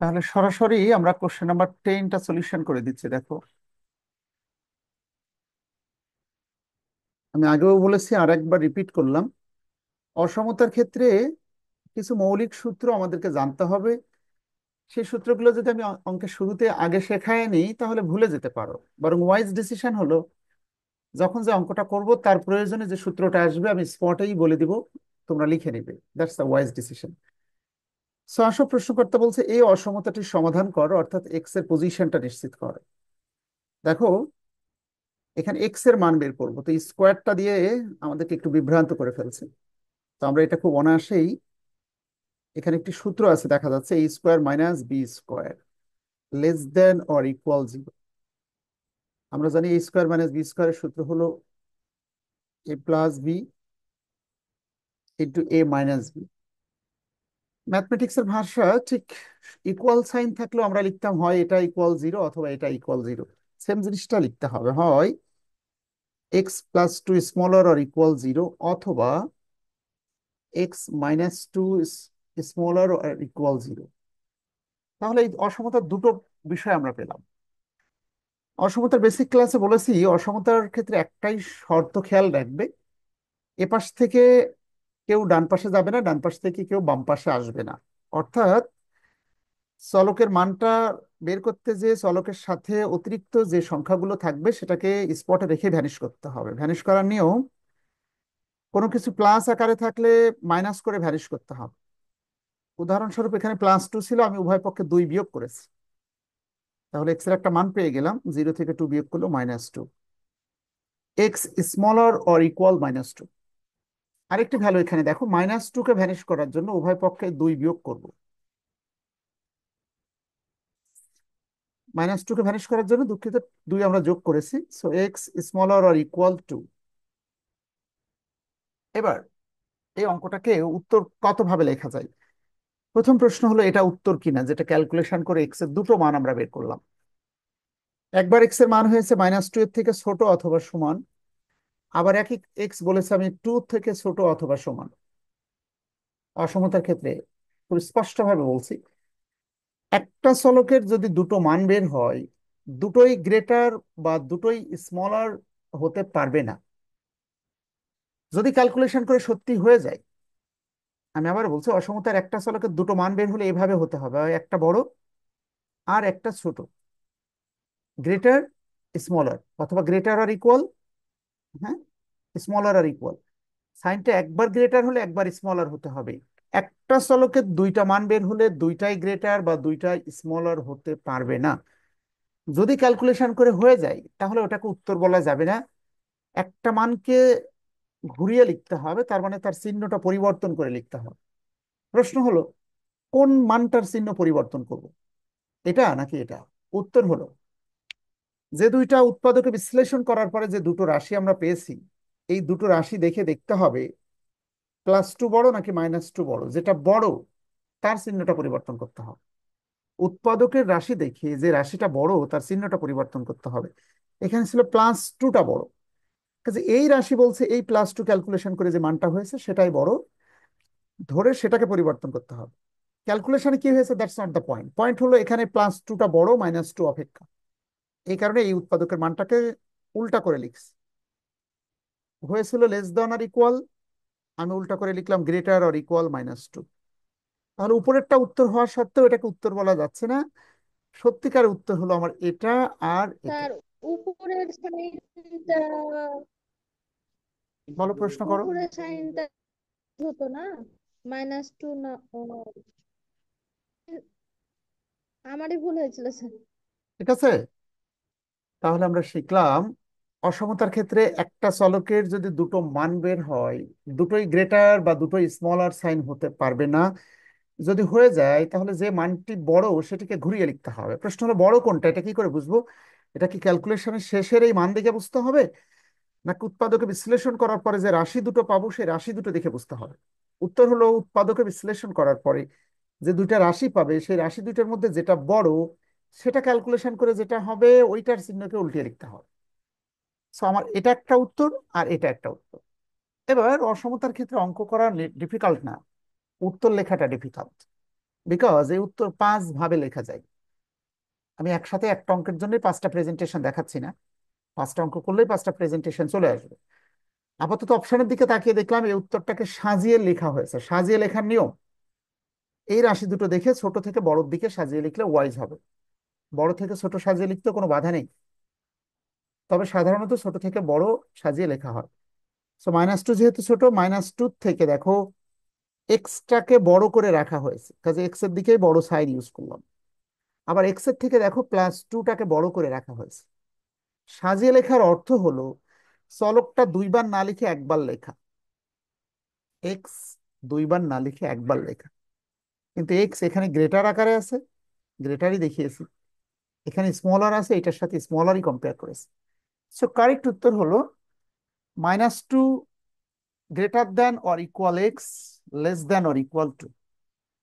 তাহলে সরাসরি আমরা কোশ্চেন নাম্বার 10টা সলিউশন করে দিচ্ছি। দেখো, আমি আগেও বলেছি আর একবার রিপিট করলাম। অসমতার ক্ষেত্রে কিছু মৌলিক সূত্র আমাদেরকে জানতে হবে। সেই সূত্রগুলো যদি আমি অঙ্কের শুরুতে আগে শেখায় নিই তাহলে ভুলে যেতে পারো। বরং ওয়াইজ ডিসিশন হলো যখন যে অঙ্কটা করব তার প্রয়োজনে যে সূত্রটা আসবে আমি স্পটেই বলে দিব, তোমরা লিখে নিবে। That's the wise decision. So আসো, প্রশ্নকর্তা বলছে এই অসমতাটির সমাধান করো, অর্থাৎ এক্স এর পজিশনটা নিশ্চিত করো। দেখো, এখানে এক্স এর মান বের করবো, তো স্কোয়ারটা দিয়ে আমাদেরকে একটু বিভ্রান্ত করে ফেলছে। তো আমরা এটা খুব অনায়াসেই, এখানে একটি সূত্র আছে দেখা যাচ্ছে, A square minus B square less than or equal zero. আমরা জানি এ স্কোয়ার মাইনাস বি স্কোয়ারের সূত্র হলো A plus B into A minus B. ম্যাথমেটিক্সের ভাষা ঠিক ইকুয়াল সাইন থাকলেও আমরা লিখতাম হয় এটা ইকুয়াল জিরো অথবা এটা ইকুয়াল জিরো। সেম জিনিসটা লিখতে হবে, হয় x plus two smaller or equal zero অথবা x minus two smaller or equal zero. তাহলে এই অসমতার দুটো বিষয় আমরা পেলাম। অসমতার বেসিক ক্লাসে বলেছি অসমতার ক্ষেত্রে একটাই শর্ত খেয়াল রাখবে, এপাশ থেকে কেউ ডান পাশে যাবে না, ডান পাশ থেকে কেউ বাম পাশে আসবে না। অর্থাৎ চলকের মানটা বের করতে যে চলকের সাথে অতিরিক্ত যে সংখ্যাগুলো থাকবে সেটাকে স্পটে রেখে ভ্যানিশ করতে হবে। ভ্যানিশ করার নিয়ম, কোনো কিছু প্লাস আকারে থাকলে মাইনাস করে ভ্যানিশ করতে হবে। উদাহরণস্বরূপ এখানে প্লাস টু ছিল, আমি উভয় পক্ষে দুই বিয়োগ করেছি, তাহলে এক্স এর একটা মান পেয়ে গেলাম, জিরো থেকে টু বিয়োগ করলো minus two. X smaller or equal minus two. আরেকটি ভ্যালু এখানে দেখো, মাইনাস টু কে ভ্যানিশ করার জন্য উভয় পক্ষে দুই বিয়োগ করব। মাইনাস টু কে ভ্যানিশ করার জন্য, দুঃখিত, দুই আমরা যোগ করেছি। So x smaller or equal to. এবার এই অঙ্কটাকে উত্তর কত ভাবে লেখা যায়? প্রথম প্রশ্ন হলো এটা উত্তর কিনা, যেটা ক্যালকুলেশন করে এক্স এর দুটো মান আমরা বের করলাম। একবার এক্স এর মান হয়েছে মাইনাস টু এর থেকে ছোট অথবা সমান, আবার একই এক্স বলেছে আমি টু থেকে ছোট অথবা সমান। অসমতার ক্ষেত্রে খুব স্পষ্টভাবে বলছি, একটা চলকের যদি দুটো মান বের হয়, দুটোই গ্রেটার বা দুটোই স্মলার হতে পারবে না। যদি ক্যালকুলেশন করে সত্যি হয়ে যায়, আমি আবার বলছি অসমতার একটা চলকের দুটো মান বের হলে এভাবে হতে হবে, হয় একটা বড় আর একটা ছোট, গ্রেটার স্মলার অথবা গ্রেটার আর ইকুয়াল। হ্যাঁ, স্মলার আর ইকুয়াল। সাইনটা একবার গ্রেটার হলে একবার স্মলার হতে হবে। একটা চলকের দুইটা মান বের হলে দুইটাই গ্রেটার বা দুইটাই স্মলার হতে পারবে না। যদি ক্যালকুলেশন করে হয়ে যায় তাহলে ওটাকে উত্তর বলা যাবে না। একটা মানকে ঘুরিয়ে লিখতে হবে, তার মানে তার চিহ্নটা পরিবর্তন করে লিখতে হবে। প্রশ্ন হলো কোন মানটার চিহ্ন পরিবর্তন করব, এটা নাকি এটা? উত্তর হলো যে দুইটা উৎপাদকে বিশ্লেষণ করার পরে যে দুটো রাশি আমরা পেয়েছি, এই দুটো রাশি দেখে দেখতে হবে প্লাস টু বড় নাকি মাইনাস টু বড়। যেটা বড় তার চিহ্নটা পরিবর্তন করতে হবে। উৎপাদকের রাশি দেখে যে রাশিটা বড় তার চিহ্নটা পরিবর্তন করতে হবে। এখানে ছিল প্লাস টুটা বড়, কাজে এই রাশি বলছে এই প্লাস টু ক্যালকুলেশন করে যে মানটা হয়েছে সেটাই বড়, ধরে সেটাকে পরিবর্তন করতে হবে। ক্যালকুলেশনে কি হয়েছে that's not the point. Point হলো এখানে প্লাস টুটা বড় মাইনাস টু অপেক্ষা। এই কারণে এই উৎপাদকের মানটাকে উল্টা করে লিখছি। হয়েছিল লেস দেন আর ইকুয়াল, আমি উল্টা করে লিখলাম greater or equal minus two. তাহলে উপরেরটা উত্তর হওয়া সত্ত্বেও এটাকে উত্তর বলা যাচ্ছে না। সত্যিকার উত্তর হলো আমার এটা আর এটা। তার উপরের সাইনটা, বলো, প্রশ্ন করো। উপরের সাইনটা হতো না, মাইনাস টু না? ও, আমারই ভুল হয়েছিল স্যার। ঠিক আছে, তাহলে আমরা শিখলাম অসমতার ক্ষেত্রে একটা চলকের যদি দুটো মান বের হয়, দুটোই গ্রেটার বা দুটোই স্মলার সাইন হতে পারবে না। যদি হয়ে যায় তাহলে যে মানটি বড় সেটিকে ঘুরিয়ে লিখতে হবে। প্রশ্ন হলো বড় কোনটা, এটা কি করে বুঝবো? এটা কি ক্যালকুলেশনের শেষের এই মান দেখে বুঝতে হবে, নাকি উৎপাদকে বিশ্লেষণ করার পরে যে রাশি দুটো পাবো সেই রাশি দুটো দেখে বুঝতে হবে? উত্তর হলো উৎপাদকে বিশ্লেষণ করার পরে যে দুইটা রাশি পাবে সেই রাশি দুইটার মধ্যে যেটা বড় সেটা ক্যালকুলেশন করে যেটা হবে ওইটার চিহ্নকে উল্টিয়ে লিখতে হবে। সো আমার এটা একটা উত্তর আর এটা একটা উত্তর। এবার অসমতার ক্ষেত্রে অঙ্ক করা ডিফিকাল্ট না, উত্তর লেখাটা ডিফিকাল্ট। বিকজ এই উত্তর 5 ভাবে লেখা যায়। আমি একসাথে একটা অঙ্কের জন্য 5টা প্রেজেন্টেশন দেখাচ্ছি না, 5টা অঙ্ক করলেই 5টা প্রেজেন্টেশন চলে আসবে। আপাতত অপশনের দিকে তাকিয়ে দেখলাম এই উত্তরটাকে সাজিয়ে লেখা হয়েছে। সাজিয়ে লেখার নিয়ম, এই রাশি দুটো দেখে ছোট থেকে বড়র দিকে সাজিয়ে লিখলে ওয়াইজ হবে। বড় থেকে ছোট সাজিয়ে লিখতে কোনো বাধা নেই, তবে সাধারণত ছোট থেকে বড় সাজিয়ে লেখা হয়। সো -2 যেহেতু ছোট, -2 থেকে দেখো এক্সটাকে বড় করে রাখা হয়েছে, কাজে এক্স এর দিকেই বড় সাইন ইউজ করলাম। আবার এক্স এর থেকে দেখো +2টাকে বড় করে রাখা হয়েছে। সাজিয়ে লেখার অর্থ হলো চলকটা দুইবার না লিখে একবার লেখা। এক্স দুইবার না লিখে একবার লেখা। কিন্তু এক্স এখানে গ্রেটার আকারে আছে, গ্রেটারই দেখিয়েছি। এখানে স্মলার আছে, এটার সাথে স্মলারই কম্পেয়ার করেছে। সো কারেক্ট উত্তর হলো -2 greater than or equal x, less than or equal to.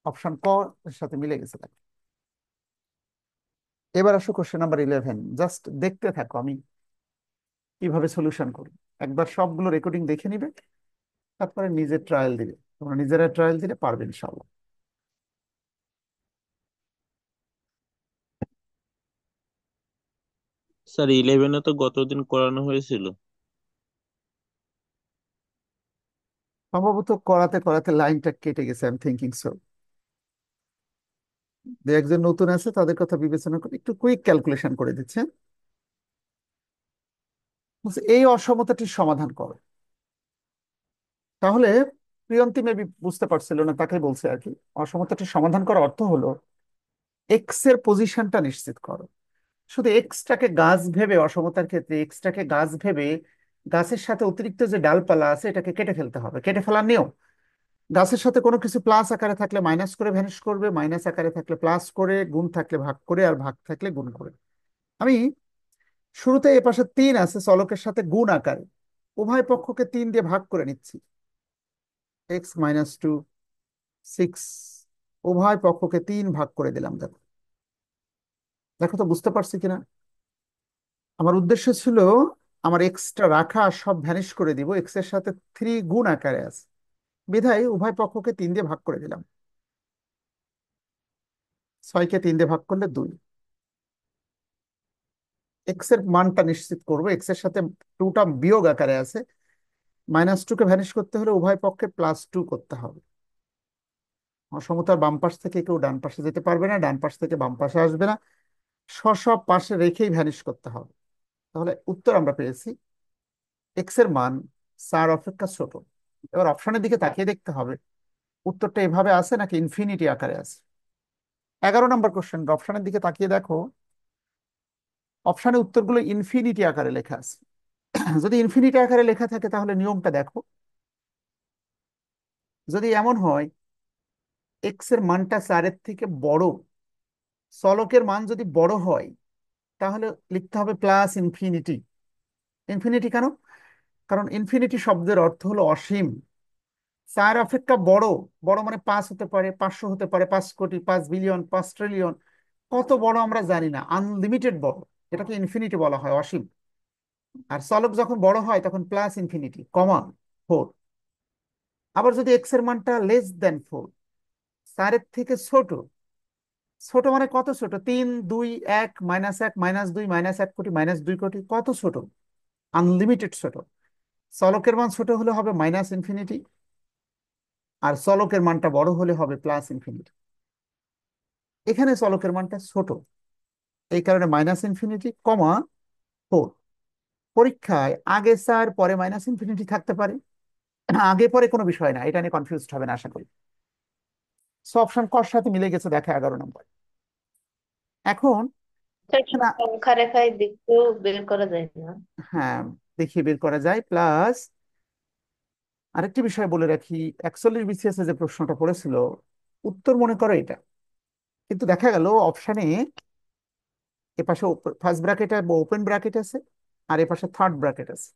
Option ক এর সাথে মিলে গেছে। এবার আসো কোশ্চেন নাম্বার 11, জাস্ট দেখতে থাকো আমি কিভাবে সলিউশন করি। একবার সবগুলো রেকর্ডিং দেখে নিবে, তারপরে নিজের ট্রায়াল দিবে। তোমরা নিজেরা ট্রায়াল দিলে পারবে ইনশাল্লাহ। স্যার 11-এ তো গতদিন করানো হয়েছিল। সম্ভবত করাতে করাতে লাইনটা কেটে গেছে, আই এম থিঙ্কিং সো। যে একজন নতুন আছে তাদের কথা বিবেচনা করে একটু কুইক ক্যালকুলেশন করে দিচ্ছে। বলছে, এই অসমতাটির সমাধান করো। তাহলে প্রিয়ন্তী মেবি বুঝতে পারছিল না, তাকে বলছে আর কি। অসমতাটির সমাধান করার অর্থ হলো এক্স এর পজিশনটা নিশ্চিত করো। শুধু এক্সটাকে গাছ ভেবে, অসমতার ক্ষেত্রে এক্সটাকে গাছ ভেবে গাছের সাথে অতিরিক্ত যে ডালপালা আছে এটাকে কেটে ফেলতে হবে। কেটে ফেলার নিয়ম, গাছের সাথে কোনো কিছু প্লাস আকারে থাকলে মাইনাস করে ভ্যানিশ করবে, মাইনাস আকারে থাকলে প্লাস করে, গুণ থাকলে ভাগ করে, আর ভাগ থাকলে গুণ করে। আমি শুরুতে এ পাশে 3 আছে চলকের সাথে গুণ আকারে, উভয় পক্ষকে 3 দিয়ে ভাগ করে নিচ্ছি। x - 2 6, উভয় পক্ষকে 3 ভাগ করে দিলাম। দেখো দেখো তো বুঝতে পারছি কিনা। আমার উদ্দেশ্য ছিল আমার এক্সটা রাখা আর সব ভ্যানিশ করে দিব, এক্স এর সাথে 3 গুণ আকারে আছে, বিধায় উভয় পক্ষকে 3 দিয়ে ভাগ করে দিলাম। 6কে 3 দিয়ে ভাগ করলে 2। এক্স এর মানটা নিশ্চিত করবো, এক্স এর সাথে 2টা বিয়োগ আকারে আছে, -2কে ভ্যানিশ করতে হলে উভয় পক্ষে +2 করতে হবে। অসমতার বাম পাশ থেকে কেউ ডান পাশে যেতে পারবে না, ডান পাশ থেকে বাম পাশে আসবে না, সব পাশে রেখেই ভ্যানিশ করতে হবে। তাহলে উত্তর আমরা পেয়েছি এক্স এর মান 4 অপেক্ষা ছোট। এবার অপশনের দিকে তাকিয়ে দেখতে হবে উত্তরটা এভাবে আছে নাকি ইনফিনিটি আকারে আছে। 11 নম্বর কোশ্চেন, অপশনের দিকে তাকিয়ে দেখো, অপশনে উত্তরগুলো ইনফিনিটি আকারে লেখা আছে। যদি ইনফিনিটি আকারে লেখা থাকে তাহলে নিয়মটা দেখো। যদি এমন হয় এক্স এর মানটা 4-এর থেকে বড়, চলকের মান যদি বড় হয়, তাহলে লিখতে হবে প্লাস ইনফিনিটি। ইনফিনিটি কেন? কারণ ইনফিনিটি শব্দের অর্থ হলো অসীম। 4 অপেক্ষা বড়, বড় মানে 5 হতে পারে, 500 হতে পারে, 5 কোটি, 5 বিলিয়ন, 5 ট্রিলিয়ন, কত বড় আমরা জানি না, আনলিমিটেড বড়, এটাকে ইনফিনিটি বলা হয়, অসীম। আর চলক যখন বড় হয় তখন প্লাস ইনফিনিটি, কমা 4। আবার যদি এক্স এর মানটা <4, 4-এর থেকে ছোট, ছোট মানে কত ছোট, 3 2 1 -1 -2 -1 কোটি -2 কোটি, কত ছোট, আনলিমিটেড ছোট। চলকের মান ছোট হলে হবে মাইনাস ইনফিনিটি, আর চলকের মানটা বড় হলে হবে প্লাস ইনফিনিটি। এখানে চলকের মানটা ছোট, এই কারণে -∞, 4। পরীক্ষায় আগে 4 পরে -∞ থাকতে পারে, আগে পরে কোনো বিষয় না, এটা নিয়ে কনফিউজড হবে না আশা করি। সো অপশন কর সাথে মিলে গেছে, দেখা 11 নম্বর। এখন সেটা এখানে সংখ্যা রেখায় দেখতেও বের করা যায় না। হ্যাঁ, দেখিয়ে বের করা যায়। প্লাস আরেকটি বিষয় বলে রাখি, 41 BCS যে প্রশ্নটা পড়েছিল, উত্তর মনে করো এটা, কিন্তু দেখা গেল অপশনে এপাশে ফার্স্ট ব্র্যাকেট ওপেন ব্র্যাকেট আছে, আর এপাশে থার্ড ব্র্যাকেট আছে।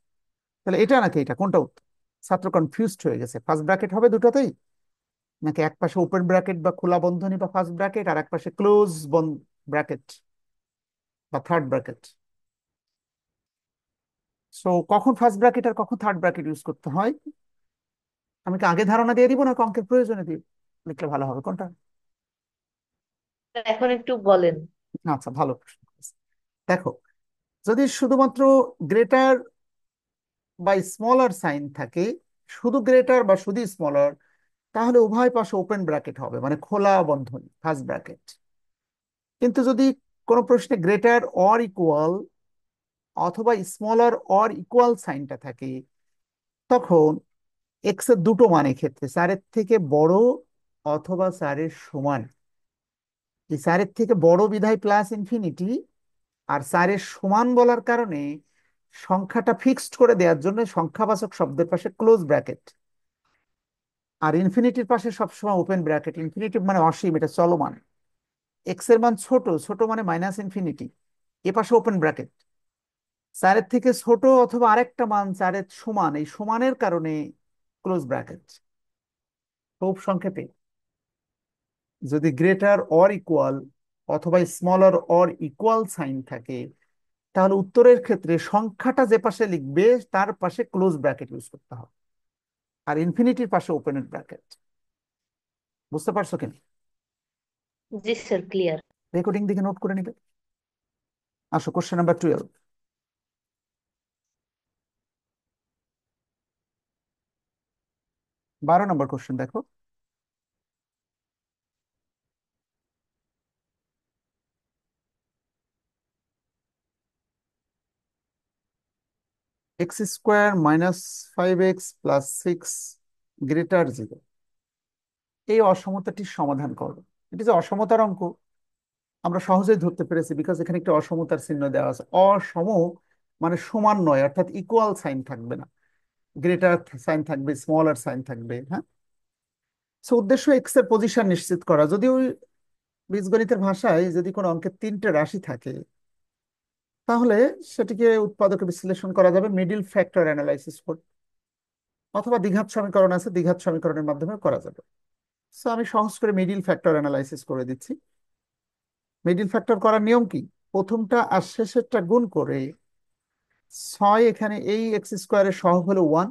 তাহলে এটা নাকি এটা, কোনটা উত্তর? ছাত্র কনফিউজড হয়ে গেছে, ফার্স্ট ব্র্যাকেট হবে দুটোতেই, নাকি এক পাশে ওপেন ব্র্যাকেট বা খোলা বন্ধনী বা ফার্স্ট ব্র্যাকেট, আর এক পাশে ক্লোজ ব্র্যাকেট বা থার্ড ব্র্যাকেট। সো কখন ফার্স্ট ব্র্যাকেট আর কখন থার্ড ব্র্যাকেট ইউজ করতে হয়, আমি কি আগে ধারণা দিয়ে দিব না অঙ্কের প্রয়োজনে দিব লিখলে ভালো হবে, কোনটা? এখন একটু বলেন। আচ্ছা, ভালো প্রশ্ন করেছে। দেখো, যদি শুধুমাত্র গ্রেটার বা স্মলার সাইন থাকে, শুধু গ্রেটার বা শুধু স্মলার, তাহলে উভয় পাশে ওপেন ব্র্যাকেট হবে, মানে খোলা বন্ধনী, ফার্স্ট ব্র্যাকেট। কিন্তু যদি কোনো প্রশ্নে গ্রেটার অর ইকুয়াল অথবা স্মলার অর ইকুয়াল সাইনটা থাকে, তখন এক্স এর দুটো মানে ক্ষেত্রে, চারের থেকে বড় অথবা চারের সমান, এই চারের থেকে বড় বিধায় প্লাস ইনফিনিটি, আর চারের সমান বলার কারণে সংখ্যাটা ফিক্সড করে দেওয়ার জন্য সংখ্যাবাচক শব্দের পাশে ক্লোজ ব্র্যাকেট, আর ইনফিনিটির পাশে সবসময় ওপেন ব্র্যাকেট। ইনফিনিটি মানে অসীম, এটা চলমান। এক্স এর মান ছোট, ছোট মানে মাইনাস ইনফিনিটি, এ পাশে ওপেন ব্র্যাকেট। চারের থেকে ছোট অথবা আরেকটা মান চারের সমান, এই সমানের কারণে ক্লোজ ব্র্যাকেট। খুব সংক্ষেপে, যদি গ্রেটার অর ইকুয়াল অথবা স্মলার অর ইকুয়াল সাইন থাকে, তাহলে উত্তরের ক্ষেত্রে সংখ্যাটা যে পাশে লিখবে তার পাশে ক্লোজ ব্র্যাকেট ইউজ করতে হবে, আর ইনফিনিটির পাশে ওপেন ব্র্যাকেট। বুঝতে পারছো কিনা? জি স্যার, ক্লিয়ার। রেকর্ডিং দিকে নোট করে নিবে। আসো কোশ্চেন নাম্বার 12। 12 নম্বর কোশ্চেন দেখো। X square minus 5x+6 greater 0, এই অসমতাটির সমাধান করো। এটি যে অসমতার অঙ্ক আমরা সহজেই ধরতে পেরেছি, বিকজ এখানে একটা অসমতার চিহ্ন দেওয়া আছে। অসম মানে সমান নয়, অর্থাৎ ইকুয়াল সাইন থাকবে না, গ্রেটার সাইন থাকবে, স্মলার সাইন থাকবে। হ্যাঁ, সো উদ্দেশ্য এক্স এর পজিশন নিশ্চিত করা। যদি ওই বীজগণিতের ভাষায় যদি কোনো অঙ্কের তিনটে রাশি থাকে, তাহলে সেটিকে উৎপাদকে বিশ্লেষণ করা যাবে মিডিল ফ্যাক্টর অ্যানালাইসিস করে, অথবা দ্বিঘাত সমীকরণ আছে, দ্বিঘাত সমীকরণের মাধ্যমে করা যাবে। সো আমি সহজ করে মিডিল ফ্যাক্টর অ্যানালাইসিস করে দিচ্ছি। মিডিল ফ্যাক্টর করার নিয়ম কি? প্রথমটা আর শেষেরটা গুণ করে 6, এখানে এই এক্স স্কোয়ারের সহগ হলো 1,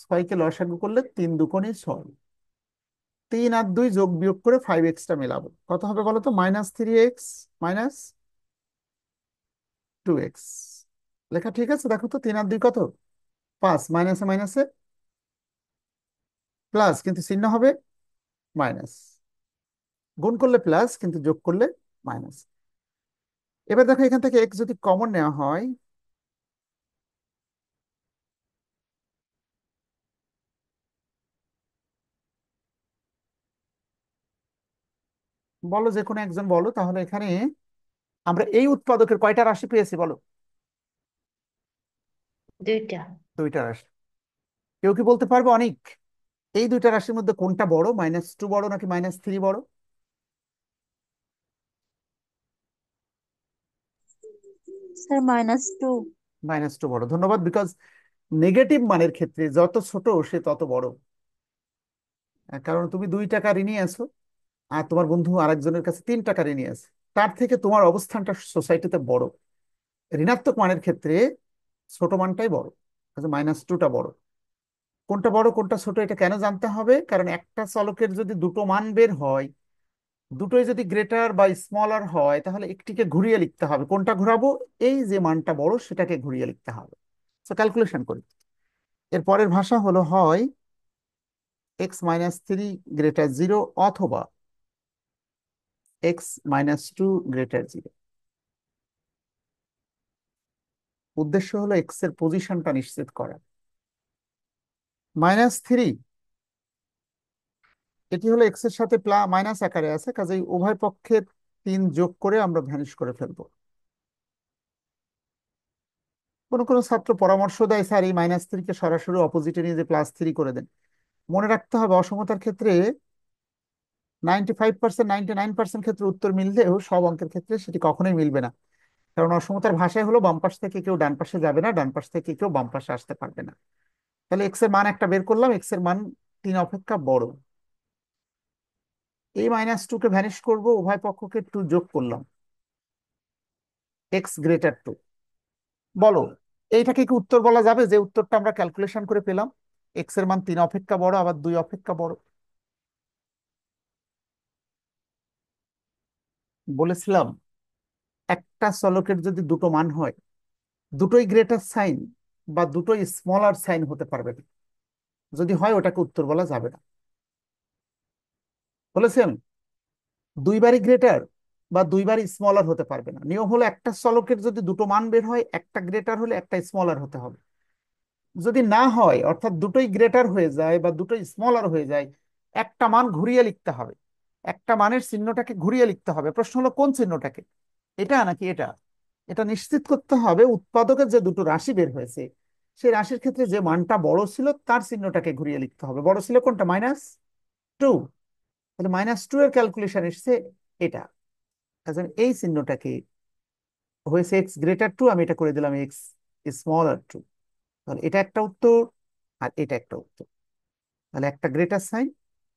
6কে লসাগু করলে 3 × 2 = 6, 3 আর 2 যোগ বিয়োগ করে 5x মেলাবো, কত হবে বলো তো? -3x -2x। লেখা ঠিক আছে? দেখো তো, 3 আর 2 কত? 5, মাইনাসে মাইনাসে প্লাস, কিন্তু চিহ্ন হবে মাইনাস। গুণ করলে প্লাস, কিন্তু যোগ করলে মাইনাস। এবার দেখো, এখান থেকে এক্স যদি কমন নেওয়া হয়, বলো যে কোনো একজন বলো, তাহলে এখানে আমরা এই উৎপাদকের কয়টা রাশি পেয়েছি বলো? দুইটা। দুইটা রাশি। কেউ কি বলতে পারবে অনেক, এই দুইটা রাশির মধ্যে কোনটা বড়? -2 বড় নাকি -3 বড়? স্যার -2। -2 বড়। ধন্যবাদ, বিকজ নেগেটিভ মানের ক্ষেত্রে যত ছোট সে তত বড়। কারণ তুমি 2 টাকা ঋণী আছো, আর তোমার বন্ধু আরেকজনের কাছে 3 টাকা ঋণী আছে, তার থেকে তোমার অবস্থানটা সোসাইটিতে বড়। ঋণাত্মক মানের ক্ষেত্রে ছোট মানটাই বড়, -2টা বড়। কোনটা বড় কোনটা ছোট এটা কেন জানতে হবে? কারণ একটা চলকের যদি দুটো মান বের হয়, দুটোই যদি গ্রেটার বা স্মলার হয়, তাহলে একটিকে ঘুরিয়ে লিখতে হবে। কোনটা ঘোরাবো? এই যে মানটা বড় সেটাকে ঘুরিয়ে লিখতে হবে। তো ক্যালকুলেশন করি। এর পরের ভাষা হলো হয় x-3 গ্রেটার 0 অথবা x-2 গ্রেটার 0। উদ্দেশ্য হলো এক্স এর পজিশনটা নিশ্চিত করা। -3 এটি হলো এক্স এর সাথে মাইনাস আকারে আছে, কাজেই উভয় পক্ষের 3 যোগ করে আমরা ভ্যানিশ করে ফেলবো। কোনো কোনো ছাত্র পরামর্শ দেয়, স্যার এই -3কে সরাসরি অপোজিটে নিয়ে যে +3 করে দেন। মনে রাখতে হবে, অসমতার ক্ষেত্রে 95%, 99% ক্ষেত্রে উত্তর মিললেও সব অঙ্কের ক্ষেত্রে সেটি কখনোই মিলবে না। কারণ অসমতার ভাষায় হলো বাম পাশ থেকে কেউ ডান পাশে যাবে না, ডান পাশ থেকে কেউ বাম পাশে আসতে পারবে না। তাহলে এক্স এর মান একটা বের করলাম, এক্স এর মান 3 অপেক্ষা বড়। এই -2কে ভ্যানিশ করব, উভয় পক্ষকে 2 যোগ করলাম, এক্স গ্রেটার 2। বলো, এইটাকে কি উত্তর বলা যাবে, যে উত্তরটা আমরা ক্যালকুলেশন করে পেলাম? এক্স এর মান 3 অপেক্ষা বড়, আবার 2 অপেক্ষা বড়। বলেছিলাম একটা চলকের যদি দুটো মান হয়, দুটোই গ্রেটার সাইন বা দুটোই স্মলার সাইন হতে পারবে না। যদি হয় ওটাকে উত্তর বলা যাবে না। বলেছেন দুইবারই গ্রেটার বা দুইবারই স্মলার হতে পারবে না। নিয়ম হলো একটা চলকের যদি দুটো মান বের হয়, একটা গ্রেটার হলে একটা স্মলার হতে হবে। যদি না হয়, অর্থাৎ দুটোই গ্রেটার হয়ে যায় বা দুটোই স্মলার হয়ে যায়, একটা মান ঘুরিয়ে লিখতে হবে। একটা মানের চিহ্নটাকে ঘুরিয়ে লিখতে হবে। প্রশ্ন হলো কোন চিহ্নটাকে, এটা নাকি এটা। এটা নিশ্চিত করতে হবে উৎপাদকের যে দুটো রাশি বের হয়েছে, সেই রাশির ক্ষেত্রে যে মানটা বড় ছিল তার চিহ্নটাকে ঘুরিয়ে লিখতে হবে। বড় ছিল কোনটা? -2। তাহলে -2 এর ক্যালকুলেশন এসছে এটা। কাজে এই চিহ্নটাকে হয়েছে x>2, আমি এটা করে দিলাম x(2)। তাহলে এটা একটা উত্তর আর এটা একটা উত্তর। তাহলে একটা গ্রেটার সাইন,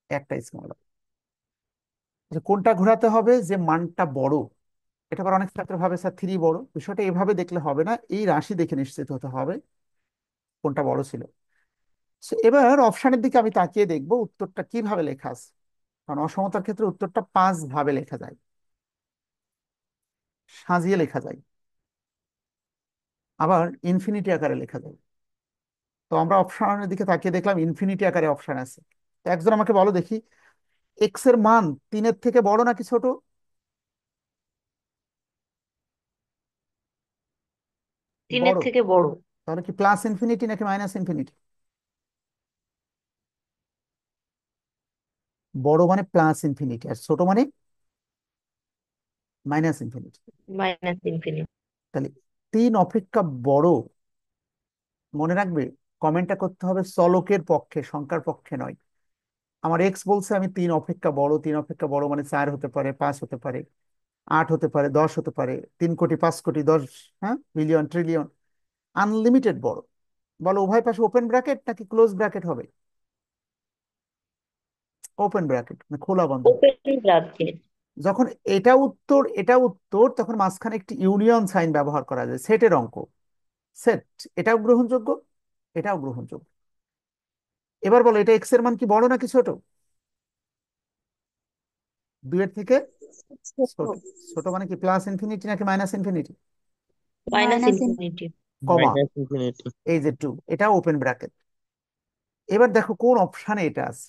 একটা স্মলার। কোনটা ঘোরাতে হবে? যে মানটা বড়। এটা আবার অনেক ছাত্র ভাবে স্যার 3 বড়। বিষয়টা এভাবে দেখলে হবে না, এই রাশি দেখে নিশ্চিত হতে হবে কোনটা বড় ছিল। So, এবার অপশনের দিকে আমি তাকিয়ে দেখবো উত্তরটা কিভাবে লেখা আছে। কারণ অসমতার ক্ষেত্রে উত্তরটা 5 ভাবে লেখা যায়, সাজিয়ে লেখা যায়, আবার ইনফিনিটি আকারে লেখা যায়। তো আমরা অপশনের দিকে তাকিয়ে দেখলাম ইনফিনিটি আকারে অপশন আছে। তো একজন আমাকে বলো দেখি, এক্স এর মান 3-এর থেকে বড় নাকি ছোট? 3-এর বড়। থেকে বড়। তাহলে কি প্লাস ইনফিনিটি নাকি মাইনাস ইনফিনিটি? বড় মানে প্লাস ইনফিনিটি, আর ছোট মানে মাইনাস ইনফিনিটি। -∞। তাহলে 3 অপেক্ষা বড়। মনে রাখবে, কমেন্টটা করতে হবে চলকের পক্ষে, সংখ্যার পক্ষে নয়। আমার এক্স বলছে আমি 3 অপেক্ষা বড়। 3 অপেক্ষা বড় মানে 4 হতে পারে, 5 হতে পারে, 8 হতে পারে, 10 হতে পারে, 3 কোটি, 5 কোটি, 10, হ্যাঁ, বিলিয়ন, ট্রিলিয়ন, আনলিমিটেড বড়। বলো উভয় পাশে ওপেন ব্র্যাকেট নাকি ক্লোজ ব্র্যাকেট হবে? ওপেন ব্র্যাকেট মানে খোলা বন্ধনী। Open bracket. যখন এটা উত্তর এটা উত্তর, তখন মাঝখানে একটি ইউনিয়ন সাইন ব্যবহার করা যায়, সেটের অঙ্ক। সেট, এটাও গ্রহণযোগ্য, এটাও গ্রহণযোগ্য। এবার বলো এটা এক্স এর মান কি বড় নাকি ছোট? 2-এর থেকে ছোট। ছোট মানে কি প্লাস ইনফিনিটি নাকি মাইনাস ইনফিনিটি? -∞। কমা, -∞। এই যে 2, এটা ওপেন ব্র্যাকেট। এবার দেখো কোন অপশানে এটা আছে।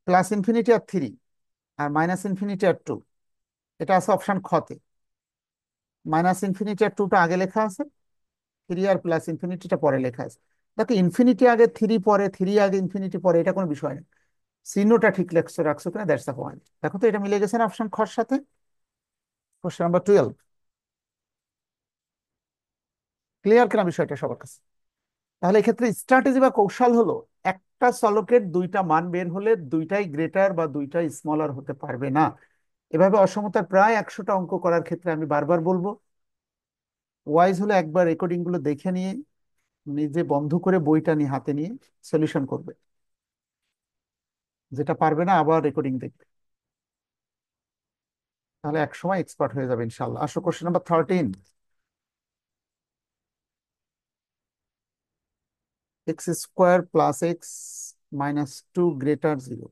প্লাস ইনফিনিটি আর 3, আর মাইনাস ইনফিনিটি আর 2, এটা আছে অপশন খতে। -∞ আর 2টা আগে লেখা আছে, 3 আর প্লাস ইনফিনিটিটা পরে লেখা আছে। দেখো ইনফিনিটি আগে, 3 পরে, 3 আগে, ইনফিনিটি পরে, এটা কোনো বিষয় না। চিহ্নটা ঠিক রাখছো রাখছো কিনা, দ্যাটস দ্য পয়েন্ট। দেখো তো এটা মিলে গেছে না অপশন খর সাথে? Question number 12। ক্লিয়ার কিনা বিষয়টা সবার কাছে? তাহলে এক্ষেত্রে স্ট্র্যাটেজি বা কৌশল হলো, একটা চলকের দুইটা মান বের হলে দুইটাই গ্রেটার বা দুইটাই স্মলার হতে পারবে না। এভাবে অসমতার প্রায় 100টা অঙ্ক করার ক্ষেত্রে আমি বারবার বলবো, ওয়াইজ হলে একবার রেকর্ডিং গুলো দেখে নিয়ে নিজে বন্ধ করে বইটা নিয়ে হাতে নিয়ে সলিউশন করবে। যেটা পারবে না আবার রেকর্ডিং দেখবে, তাহলে একসময় এক্সপার্ট হয়ে যাবে ইনশাল্লাহ। আসো কোশ্চেন নাম্বার 13। x² + x - 2 > 0।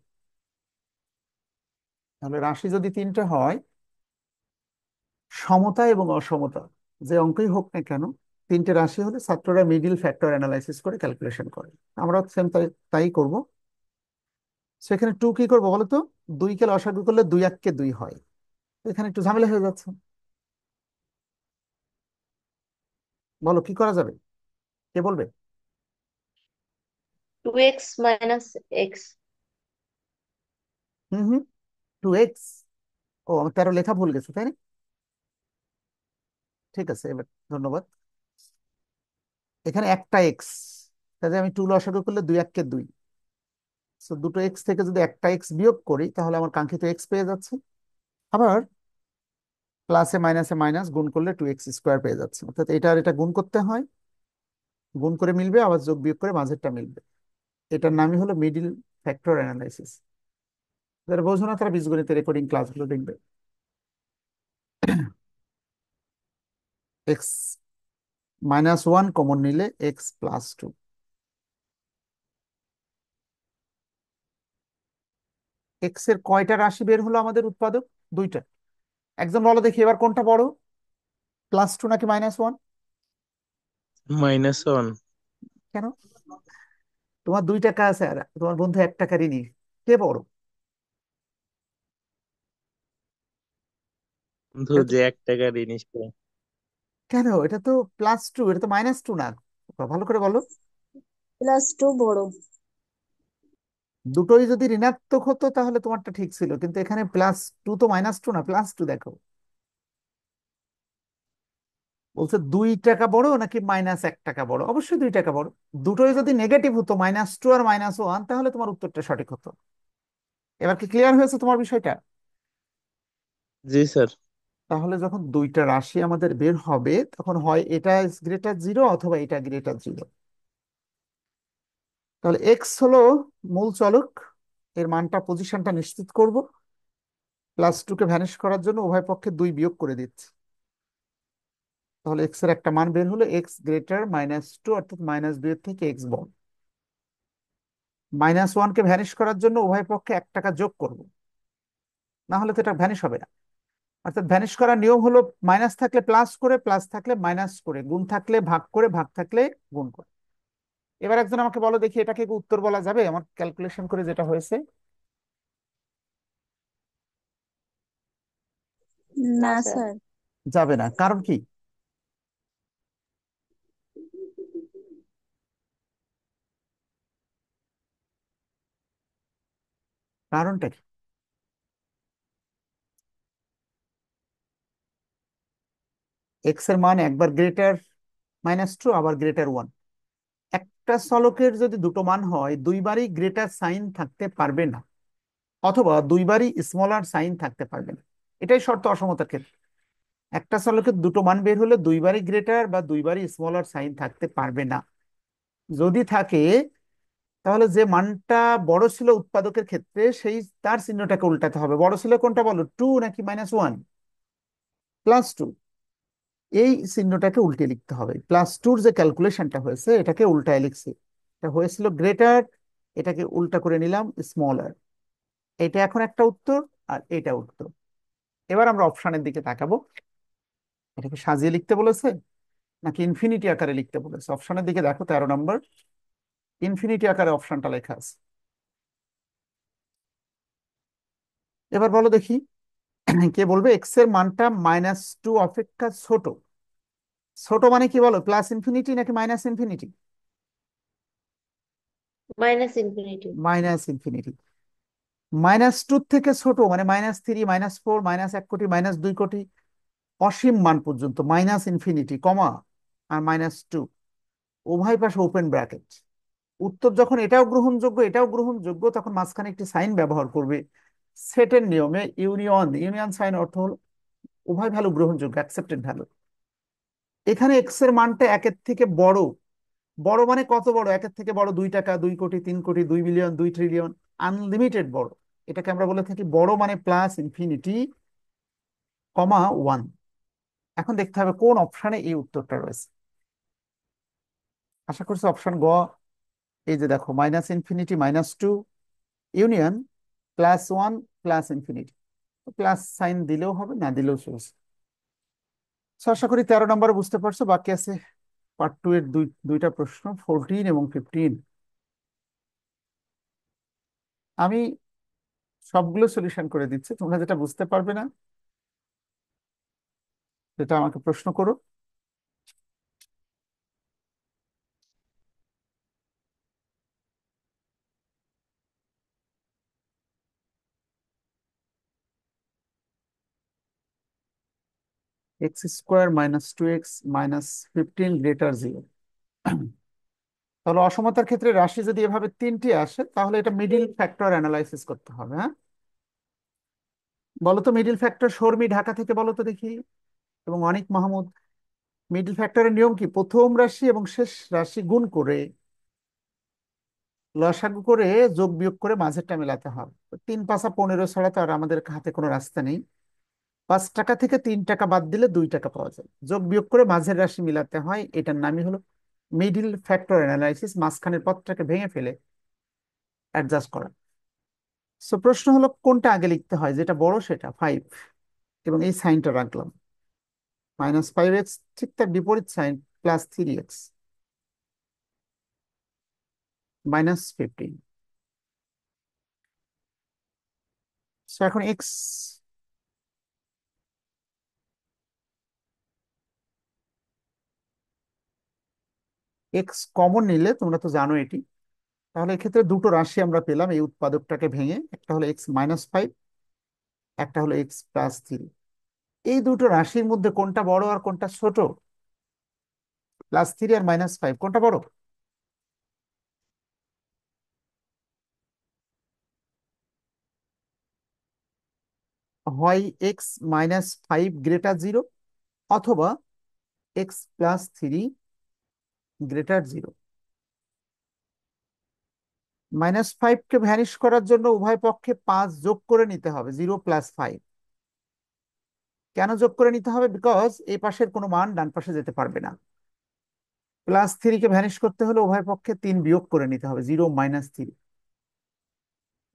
তাহলে রাশি যদি 3টে হয়, সমতা এবং অসমতা যে অঙ্কই হোক না কেন, 3টে রাশি হলে ছাত্ররা মিডিল ফ্যাক্টর অ্যানালাইসিস করে ক্যালকুলেশন করে। আমরা সেম তাই তাই করবো। সেখানে 2 কি করবো বলো তো? 2কে লসাগু করলে 2 × 1 = 2 হয়। এখানে একটু ঝামেলা হয়ে যাচ্ছে। বলো কি করা যাবে, কে বলবে? 2x - x। হুম হুম, 2x। ও, আমি 13 লেখা ভুল গেছে তাই না? ঠিক আছে, এবার ধন্যবাদ। এখানে একটা এক্স, তাহলে আমি 2 লসাগু করলে 2 × 1 = 2। তো দুটো এক্স থেকে যদি একটা এক্স বিয়োগ করি, তাহলে আমার কাঙ্ক্ষিত এক্স পেয়ে যাচ্ছে। আবার প্লাসে মাইনাসে মাইনাস গুণ করলে 2x² পেয়ে যাচ্ছে। অর্থাৎ এটা আর এটা গুণ করতে হয়, গুণ করে মিলবে, আবার যোগ বিয়োগ করে মাঝেরটা মিলবে। এটার নামই হলো মিডিল ফ্যাক্টর অ্যানালাইসিস। যারা বোঝো না তারা বীজগণিতের রেকর্ডিং ক্লাসগুলো দেখবে। x - 1 কমন নিলে x+2। এক্স এর কয়টা রাশি বের হলো আমাদের উৎপাদক? দুইটা। একজন বলো দেখি এবার কোনটা বড়, +2 নাকি -1? -1। কেন? তোমার 2 টাকা আছে আর তোমার বন্ধু 1 টাকা ঋণী, কে বড়? বন্ধু এটা তো, যে 1 টাকা জিনিস। কেন এটা তো +2, এটা তো -2 না। ভালো করে বলো। +2 বড়। দুটোই যদি ঋণাত্মক হতো তাহলে তোমারটা ঠিক ছিল, কিন্তু এখানে +2 তো -2 না, +2 দেখো। বলছে 2 টাকা বড় নাকি -1 টাকা বড়, অবশ্যই 2 টাকা বড়। দুটোই যদি নেগেটিভ হতো, -2 আর -1, তাহলে তোমার উত্তরটা সঠিক হতো। এবার কি ক্লিয়ার হয়েছে তোমার বিষয়টা? জি স্যার। তাহলে যখন দুইটা রাশি আমাদের বের হবে, তখন হয় এটা >0 অথবা এটা >0। তাহলে এক্স হলো মূল চলক, এর মানটা, পজিশনটা নিশ্চিত করব। +2 কে ভ্যানিশ করার জন্য উভয় পক্ষে 2 বিয়োগ করে দিচ্ছি। তাহলে এক্স এর একটা মান বের হলো, x <2, অর্থাৎ -2 এর থেকে এক্স বড়। -1 কে ভ্যানিশ করার জন্য উভয় পক্ষে 1 টাকা যোগ করব, না হলে তো এটা ভ্যানিশ হবে না। অর্থাৎ ভ্যানিশ করার নিয়ম হলো মাইনাস থাকলে প্লাস করে, প্লাস থাকলে মাইনাস করে, গুণ থাকলে ভাগ করে, ভাগ থাকলে গুণ করে। এবার একজন আমাকে বলো দেখি, এটাকে কি উত্তর বলা যাবে আমার ক্যালকুলেশন করে যেটা হয়েছে? না না স্যার। স্যার। যাবে না, কারণ কি? কারণটা কি? এক্স এর মান একবার -2, আবার >1। একটা চলকের যদি দুটো মান হয়, দুইবারই গ্রেটার সাইন থাকতে পারবে না, অথবা দুইবারই স্মলার সাইন থাকতে পারবে না। এটাই শর্ত অসমতার ক্ষেত্রে। একটা চলকের দুটো মান বের হলে দুইবারই গ্রেটার বা দুইবারই স্মলার সাইন থাকতে পারবে না। যদি থাকে, তাহলে যে মানটা বড় ছিল উৎপাদকের ক্ষেত্রে, সেই তার চিহ্নটাকে উল্টাতে হবে। বড় ছিল কোনটা বলো, 2 নাকি -1? +2। এই চিহ্নটাকে উল্টে লিখতে হবে। +2 যে ক্যালকুলেশনটা হয়েছে, এটাকে উল্টায় লিখছি। এটা হয়েছিল গ্রেটার, এটাকে উল্টা করে নিলাম স্মলার। এটা এখন একটা উত্তর, আর এটা উত্তর। এবার আমরা অপশনের দিকে তাকাবো। এটাকে সাজিয়ে লিখতে বলেছে নাকি ইনফিনিটি আকারে লিখতে বলেছে? অপশনের দিকে দেখো, 13 নম্বর, ইনফিনিটি আকারে অপশনটা লেখা আছে। এবার বলো দেখি, কে বলবে এক্স এর মানটা -2 অপেক্ষা ছোট? ছোট মানে কি বলো, +∞ নাকি -∞? -∞। -∞। -2 থেকে ছোট মানে -3, -4, -1 কোটি, -2 কোটি, অসীম মান পর্যন্ত, -∞, কমা আর -2, উভয় পাশে ওপেন ব্র্যাকেট। উত্তর যখন এটাও গ্রহণযোগ্য এটাও গ্রহণযোগ্য, তখন মাঝখানে একটি সাইন ব্যবহার করবে। সেটের নিয়মে ইউনিয়ন, ইউনিয়ন সাইন অর্থ হলো উভয় ভ্যালু গ্রহণযোগ্য, অ্যাকসেপ্টেড ভ্যালু। এখানে এক্স এর মানটা 1-এর থেকে বড়। বড় মানে কত বড়? 1-এর থেকে বড় 2 টাকা, 2 কোটি, 3 কোটি, 2 বিলিয়ন, 2 ট্রিলিয়ন, আনলিমিটেড বড়। এটাকে আমরা বলে থাকি বড় মানে +∞, 1। এখন দেখতে হবে কোন অপশনে এই উত্তরটা রয়েছে। আশা করছি অপশন গ। এই যে দেখো, -∞, -2, ইউনিয়ন +1, +∞। প্লাস সাইন দিলেও হবে, না দিলেও চলছে। So, আশা করি 13 নম্বর বুঝতে পারছো। বাকি আছে পার্ট 2 এর দুইটা প্রশ্ন, 14 এবং 15। আমি সবগুলো সলিউশন করে দিচ্ছি, তোমরা যেটা বুঝতে পারবে না সেটা আমাকে প্রশ্ন করো। x² - 2x - 15 > 0। তাহলে অসমতার ক্ষেত্রে রাশি যদি এভাবে তিনটি আসে, তাহলে এটা মিডিল ফ্যাক্টর অ্যানালাইসিস করতে হবে। হ্যাঁ, বলো তো মিডিল ফ্যাক্টর, শর্মি ঢাকা থেকে বলো তো দেখি, এবং অনিক মাহমুদ। মিডিল ফ্যাক্টরের নিয়ম কি? প্রথম রাশি এবং শেষ রাশি গুণ করে, লসাগু করে, যোগ বিয়োগ করে মাঝেরটা মেলাতে হবে। তো 3×5 = 15 ছাড়া তো আর আমাদের হাতে কোনো রাস্তা নেই। 5 টাকা থেকে 3 টাকা বাদ দিলে 2 টাকা পাওয়া যায়, যোগ বিয়োগ করে মাঝের রাশি মিলাতে হয়। এটার নামই হলো মিডিল ফ্যাক্টর অ্যানালাইসিস, মাঝখানের পথটাকে ভেঙে ফেলে অ্যাডজাস্ট করা। সো প্রশ্ন হলো কোনটা আগে লিখতে হয়, যেটা বড় সেটা 5, এবং এই সাইনটা রাখলাম। -5x, ঠিক তার বিপরীত সাইন +3x -15। সো এখন এক্স কমন নিলে তোমরা তো জানো এটি, তাহলে এক্ষেত্রে দুটো রাশি আমরা পেলাম এই উৎপাদকটাকে ভেঙে, একটা হলো x-5, একটা হলো x+3। এই দুটো রাশির মধ্যে কোনটা বড় আর কোনটা ছোট? +3 আর -5 কোনটা বড়? হয় x-5 গ্রেটার 0, অথবা x+3 গ্রেটার 0। -5কে ভ্যানিশ করার জন্য উভয় পক্ষে 5 যোগ করে নিতে হবে, 0 + 5। কেন যোগ করে নিতে হবে? বিকজ এই পাশের কোনো মান ডান পাশে যেতে পারবে না। +3কে ভ্যানিশ করতে হলে উভয় পক্ষে 3 বিয়োগ করে নিতে হবে, 0 - 3,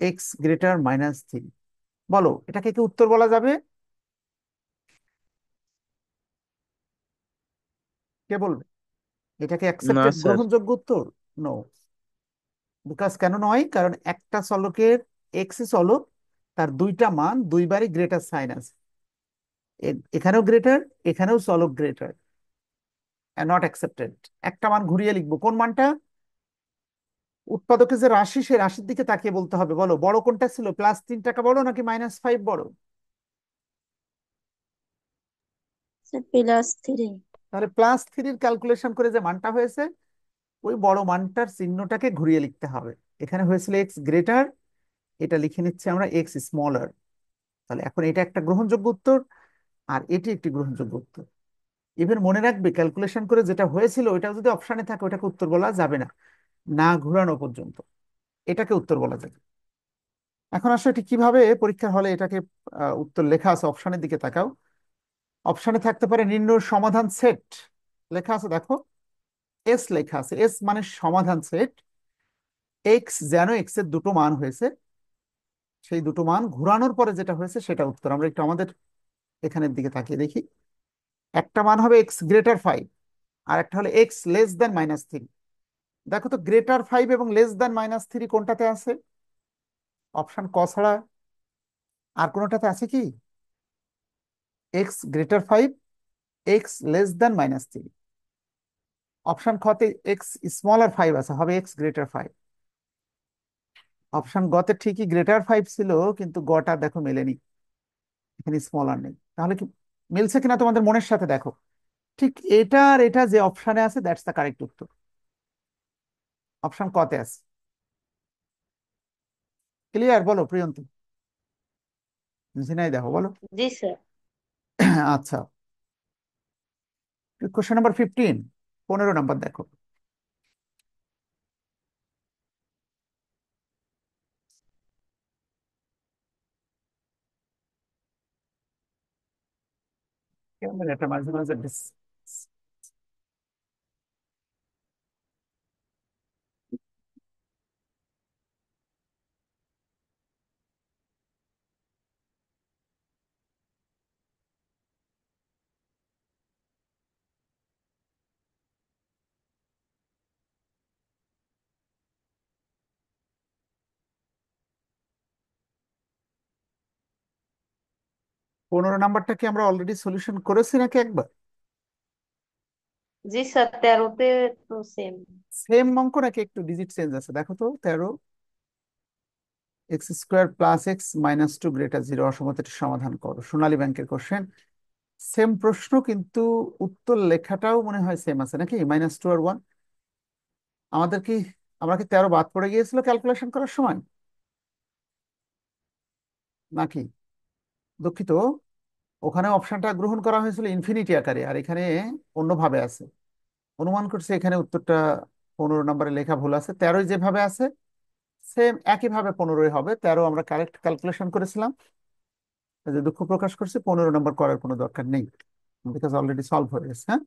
x-3। বলো এটাকে কি উত্তর বলা যাবে? কে বলবে? এটাকে না অ্যাকসেপ্টেড, স্যার। গ্রহণযোগ্য উত্তর? নো। বিকজ কেন নয়? কারণ একটা চলকের এক্স চলক, তার দুইটা মান দুইবারই গ্রেটার সাইন আছে। এখানেও গ্রেটার, এখানেও চলক গ্রেটার, নট অ্যাকসেপ্টেড। একটা মান ঘুরিয়ে লিখবো, কোন মানটা? উৎপাদকের যে রাশি, সেই রাশির দিকে তাকিয়ে বলতে হবে। বলো বড় কোনটা ছিল, +3 বড় নাকি -5 বড়? +3। তাহলে +3 ক্যালকুলেশন করে যে মানটা হয়েছে, ওই বড় মানটার চিহ্নটাকে ঘুরিয়ে লিখতে হবে। এখানে হয়েছিল এক্স গ্রেটার, এটা লিখে নিচ্ছি আমরা x স্মলার। তাহলে এখন এটা একটা গ্রহণযোগ্য উত্তর, আর এটি একটি গ্রহণযোগ্য উত্তর। ইভেন মনে রাখবে, ক্যালকুলেশন করে যেটা হয়েছিল ওইটা যদি অপশানে থাকে ওটাকে উত্তর বলা যাবে না, না ঘোরানো পর্যন্ত। এটাকে উত্তর বলা যাবে। এখন আসলে এটি কিভাবে পরীক্ষার হলে এটাকে উত্তর লেখা আছে, অপশানের দিকে তাকাও। অপশানে থাকতে পারে নির্ণয় সমাধান সেট, লেখা আছে দেখো, এস লেখা আছে। এস মানে সমাধান সেট। এক্স যেন এক্স এর দুটো মান হয়েছে, সেই দুটো মান ঘোরানোর পরে যেটা হয়েছে সেটা উত্তর। আমরা একটু আমাদের এখানের দিকে তাকিয়ে দেখি। একটা মান হবে x>5, আর একটা হলো x<-3। দেখো তো, গ্রেটার 5 এবং -3 কোনটাতে আছে? অপশন ক ছাড়া আর কোনোটাতে আছে কি? x 5, x -3। অপশন খতে x স্মলার 5 আছে, হবে x 5। অপশন গতে ঠিকই গ্রেটার 5 ছিল, কিন্তু গটা দেখো মেলেনি, এখানে স্মলার নেই। তাহলে কি মিলছে কিনা তোমাদের মনের সাথে দেখো। ঠিক এটা আর এটা যে অপশনে আছে, দ্যাটস দ্য কারেক্ট উত্তর। অপশন কতে আছে। ক্লিয়ার? বলো প্রিয়ন্তী, ঝিনাই দেখো বলো। জি স্যার। আচ্ছা, কোশ্চেন নাম্বার 15, 15 নাম্বার দেখো। কেমন এটা মাঝে মাঝে 15 নাম্বারটা কি আমরা অলরেডি সলিউশন করেছি নাকি একবার? জি স্যার, 13তে তো সেম। সেম অঙ্ক নাকি একটু ডিজিট চেঞ্জ আছে? দেখো তো, 13, x² + x -2 > 0 অসমতাটি সমাধান করো, সোনালী ব্যাংকের কোশ্চেন। সেম প্রশ্ন, কিন্তু উত্তর লেখাটাও মনে হয় সেম আছে নাকি, -2 আর 1। আমাদের কি, আমরা কি 13 বাদ পড়ে গিয়েছিল ক্যালকুলেশন করার সময় নাকি? দুঃখিত, ওখানে অপশনটা গ্রহণ করা হয়েছিল ইনফিনিটি আকারে, আর এখানে অন্যভাবে আছে। অনুমান করছে এখানে উত্তরটা 15 নাম্বারে লেখা ভুল আছে। 13 যেভাবে আছে সেম একইভাবে 15 হবে। 13 আমরা কারেক্ট ক্যালকুলেশন করেছিলাম, এই যে দুঃখ প্রকাশ করছি, 15 নাম্বার করার কোনো দরকার নেই, বিকজ অলরেডি সলভ হয়ে গেছে। হ্যাঁ,